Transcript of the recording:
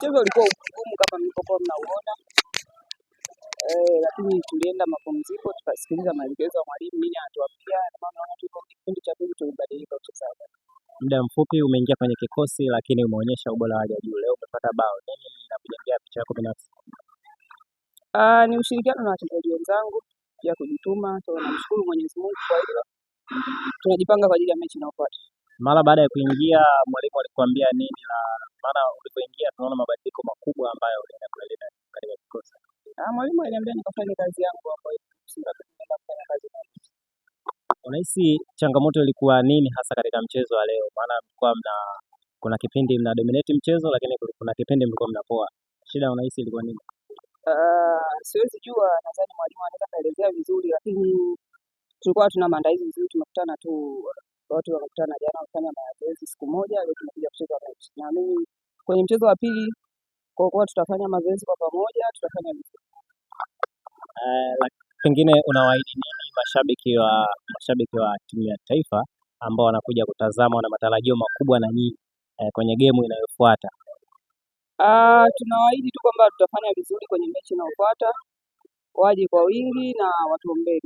Mchezo ulikuwa mgumu kama mlivyokuwa mnauona. Lakini tulienda mapumziko tukasikiliza maelekezo ya mwalimu nini anatuambia, na maana tuko kipindi cha pili tulibadilika uchezaji. Muda mfupi umeingia kwenye kikosi lakini umeonyesha ubora wa hali ya juu. Leo umepata bao. Nini inakujengea picha yako binafsi? Ni ushirikiano na wachezaji wenzangu, pia kujituma. Tunamshukuru Mwenyezi Mungu kwa hilo. Tunajipanga kwa ajili ya mechi inayofuata. Mara baada ya kuingia mwalimu alikuambia nini, na maana ulipoingia tunaona mabadiliko makubwa ambayo ulienda kuleta katika kikosi? Mwalimu aliniambia nikafanye kazi yangu hapo hivi. Sina kufanya kazi yangu. Unahisi changamoto ilikuwa nini hasa katika mchezo wa leo? Maana mlikuwa kuna kipindi mna dominate mchezo lakini kuna kipindi mlikuwa mnapoa. Shida unahisi ilikuwa nini? Siwezi jua, nadhani mwalimu anaweza kaelezea vizuri, lakini tulikuwa tuna maandalizi vizuri, tumekutana tu watu wamekutana jana wafanya mazoezi siku moja, leo tumekuja kucheza mechi. Na mimi kwenye mchezo wa pili kwa kuwa tutafanya mazoezi kwa pamoja, tutafanya vizuri. Pengine unawaahidi nini mashabiki wa timu ya taifa ambao wanakuja kutazama, wana matarajio makubwa na nyinyi kwenye game inayofuata? Tunawaahidi tu kwamba tutafanya vizuri kwenye mechi inayofuata, waje kwa wingi na watuombee.